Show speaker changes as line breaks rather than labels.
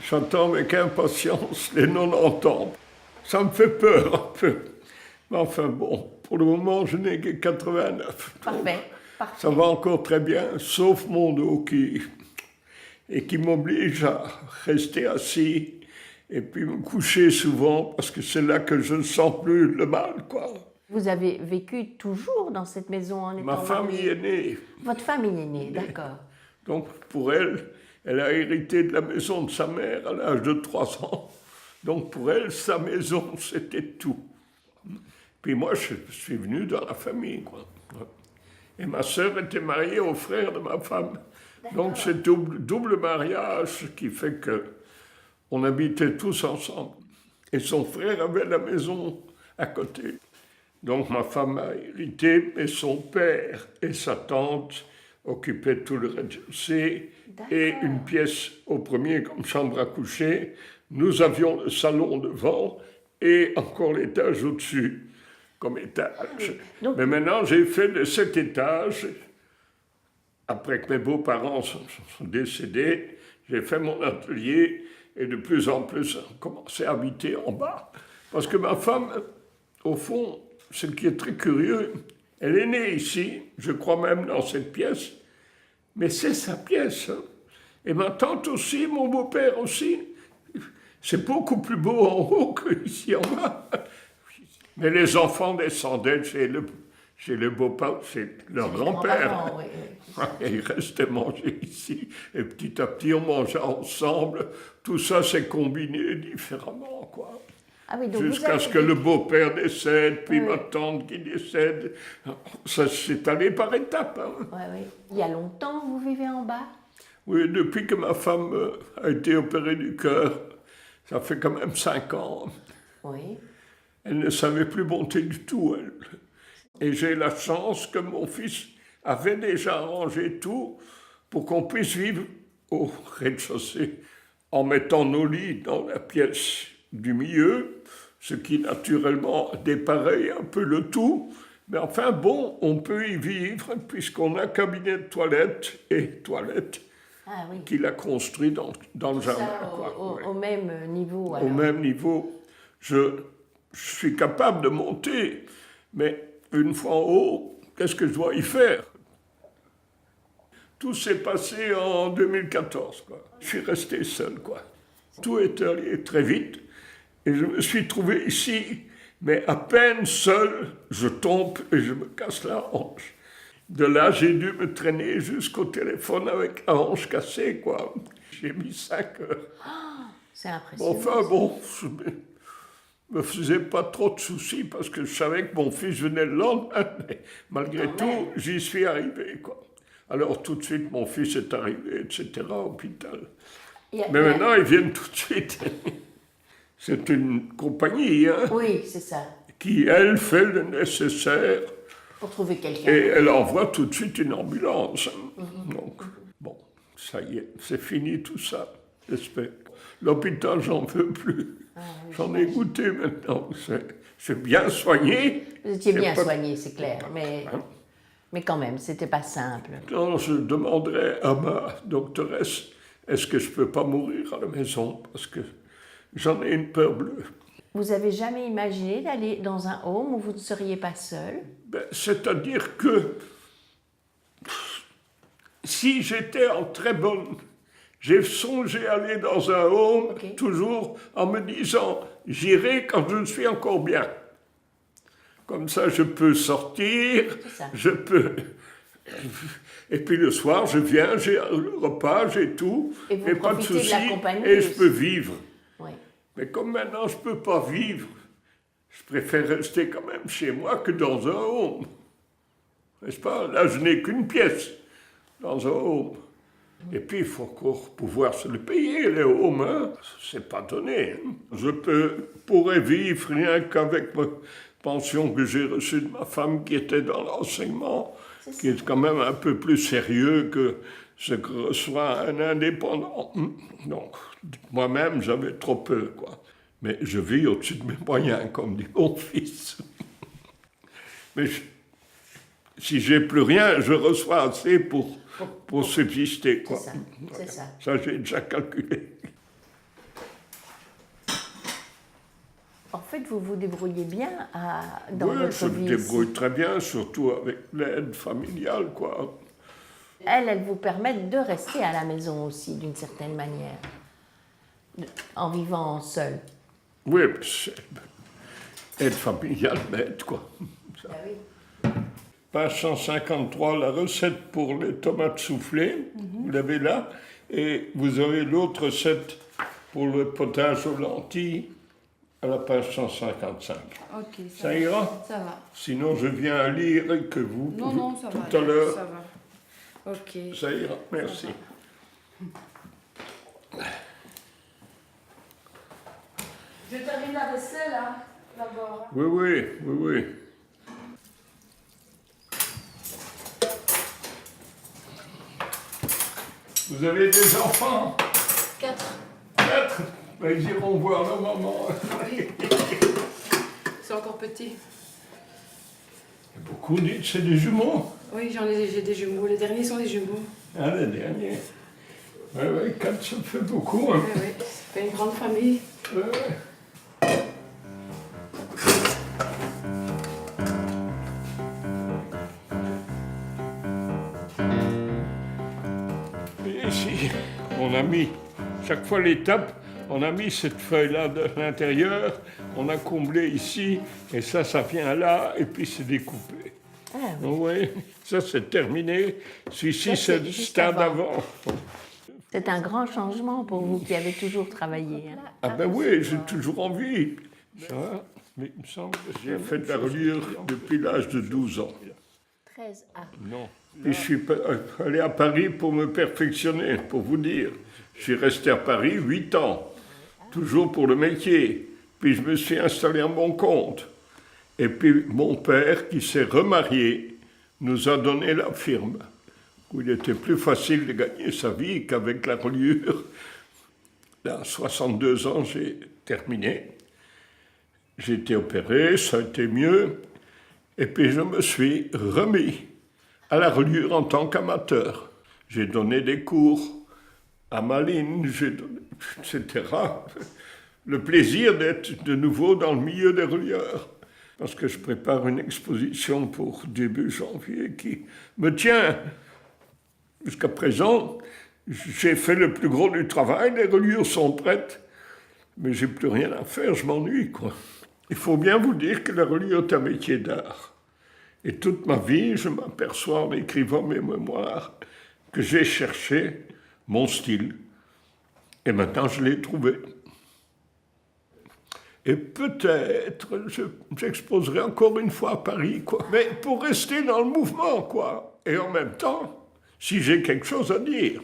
J'attends avec impatience les 90 ans. Ça me fait peur un peu. Mais enfin bon, pour le moment, je n'ai que 89.
Parfait.
Ça va encore très bien, sauf mon dos qui m'oblige à rester assis et puis me coucher souvent parce que c'est là que je ne sens plus le mal, quoi.
Vous avez vécu toujours dans cette maison en étant
Ma famille
marié?
est née.
Votre famille est née, d'accord.
Donc pour elle, elle a hérité de la maison de sa mère à l'âge de 3 ans. Donc pour elle, sa maison, c'était tout. Puis moi, je suis venu dans la famille, quoi. Et ma sœur était mariée au frère de ma femme. Donc c'est double mariage qui fait que on habitait tous ensemble. Et son frère avait la maison à côté. Donc ma femme a hérité, mais son père et sa tante occupaient tout le rez-de-chaussée et une pièce au premier comme chambre à coucher. Nous avions le salon devant et encore l'étage au-dessus comme étage.
Donc,
mais maintenant, j'ai fait de cet étage, après que mes beaux-parents sont décédés, j'ai fait mon atelier et de plus en plus, on commençait à habiter en bas. Parce que ma femme, au fond, ce qui est très curieux, elle est née ici, je crois même dans cette pièce, mais c'est sa pièce. Hein. Et ma tante aussi, mon beau-père aussi. C'est beaucoup plus beau en haut qu'ici en bas. Mais les enfants descendaient chez le beau-père, chez leur grand-père.
Oui.
Et ils restaient manger ici. Et petit à petit, on mangeait ensemble. Tout ça s'est combiné différemment, quoi.
Ah oui, donc
jusqu'à ce que le beau-père décède, puis ma tante qui décède. Ça s'est allé par étapes. Hein.
Oui. Il y a longtemps, vous vivez en bas?
Oui, depuis que ma femme a été opérée du cœur, ça fait quand même 5 ans.
Oui.
Elle ne savait plus monter du tout, elle. Et j'ai la chance que mon fils avait déjà arrangé tout pour qu'on puisse vivre au rez-de-chaussée en mettant nos lits dans la pièce du milieu, ce qui naturellement dépareille un peu le tout. Mais enfin bon, on peut y vivre puisqu'on a un cabinet de toilette et toilette qu'il a construit dans le jardin.
Au même niveau, alors.
Au même niveau. Je suis capable de monter, mais une fois en haut, qu'est-ce que je dois y faire? Tout s'est passé en 2014, quoi. Je suis resté seul, quoi. Tout est allé très vite, et je me suis trouvé ici, mais à peine seul, je tombe et je me casse la hanche. De là, j'ai dû me traîner jusqu'au téléphone avec la hanche cassée, quoi. J'ai mis 5 heures.
Oh, c'est impressionnant.
Enfin, bon, je me faisais pas trop de soucis parce que je savais que mon fils venait le lendemain, mais malgré tout, j'y suis arrivé, quoi. Alors, tout de suite, mon fils est arrivé, etc., à l'hôpital. Mais maintenant, ils viennent tout de suite. C'est une compagnie, hein,
oui, c'est ça.
qui, elle, fait le nécessaire.
Pour trouver quelqu'un.
Et elle envoie tout de suite une ambulance. Donc, bon, ça y est, c'est fini tout ça, j'espère. L'hôpital, j'en veux plus. J'en ai goûté maintenant. C'est bien soigné.
Vous étiez bien soigné, c'est clair, mais quand même, c'était pas simple.
Non, je demanderais à ma doctoresse, est-ce que je peux pas mourir à la maison? Parce que j'en ai une peur bleue.
Vous avez jamais imaginé d'aller dans un home où vous ne seriez pas seul?
C'est-à-dire que si j'étais en très bonne... J'ai songé aller dans un home, toujours en me disant, j'irai quand je suis encore bien. Comme ça, je peux sortir, je peux... Et puis le soir, je viens, j'ai le repas, j'ai tout, et pas de soucis, et je peux vivre.
Oui.
Mais comme maintenant, je ne peux pas vivre, je préfère rester quand même chez moi que dans un home. N'est-ce pas? Là, je n'ai qu'une pièce dans un home. Et puis, il faut encore pouvoir se le payer, les homes, hein. C'est pas donné. Hein. Je pourrais vivre rien qu'avec ma pension que j'ai reçue de ma femme qui était dans l'enseignement, qui est quand même un peu plus sérieux que ce que reçoit un indépendant. Donc, moi-même, j'avais trop peur, quoi. Mais je vis au-dessus de mes moyens, comme dit mon fils. Mais si j'ai plus rien, je reçois assez pour subsister, quoi.
C'est ça.
Ça, j'ai déjà calculé.
En fait, vous vous débrouillez bien dans
Oui,
votre
je me
vie
débrouille
ici.
très bien, surtout avec l'aide familiale, quoi.
Elles vous permettent de rester à la maison aussi, d'une certaine manière, en vivant seul.
Oui, aide familiale m'aide, quoi. Ça. Page 153, la recette pour les tomates soufflées, vous l'avez là, et vous avez l'autre recette pour le potage aux lentilles à la page 155.
Ok,
Ça ira?
Ça va.
Sinon, je viens à lire et que vous,
Non, ça va.
tout à l'heure,
Ça va. Ok.
ça ira. Merci.
Je termine la vaisselle, hein, d'abord.
Oui, oui, oui, oui. Vous avez des enfants?
4.
4? Ben, ils iront voir leur maman.
Oui. C'est encore petit.
Beaucoup disent que c'est des jumeaux.
Oui, j'ai des jumeaux. Les derniers sont des jumeaux.
Ah, les derniers. Oui, oui, 4, ça fait beaucoup. Hein.
Oui, oui. Ça fait une grande famille.
Ouais, ouais. Et ici, on a mis, chaque fois l'étape, on a mis cette feuille-là de l'intérieur, on a comblé ici, et ça vient là, et puis c'est découpé.
Ah, oui.
Donc, oui, ça c'est terminé. Celui-ci,
Ça,
c'est
c'est
le
juste
stade
avant.
avant.
C'est un grand changement pour vous qui avez toujours travaillé. Hein.
Ah ben oui, j'ai toujours envie. Ça va, mais il me semble que j'ai fait de la reliure depuis l'âge de 12 ans.
13A.
Non. Et je suis allé à Paris pour me perfectionner, pour vous dire. Je suis resté à Paris 8 ans, toujours pour le métier. Puis je me suis installé à mon compte. Et puis mon père, qui s'est remarié, nous a donné la firme, où il était plus facile de gagner sa vie qu'avec la reliure. Là, à 62 ans, j'ai terminé. J'ai été opéré, ça a été mieux. Et puis je me suis remis à la reliure en tant qu'amateur. J'ai donné des cours à Malines, etc. Le plaisir d'être de nouveau dans le milieu des relieurs. Parce que je prépare une exposition pour début janvier qui me tient. Jusqu'à présent, j'ai fait le plus gros du travail, les reliures sont prêtes, mais j'ai plus rien à faire, je m'ennuie, quoi. Il faut bien vous dire que la reliure est un métier d'art. Et toute ma vie, je m'aperçois en écrivant mes mémoires que j'ai cherché mon style. Et maintenant, je l'ai trouvé. Et peut-être, j'exposerai encore une fois à Paris, quoi. Mais pour rester dans le mouvement, quoi. Et en même temps, si j'ai quelque chose à dire.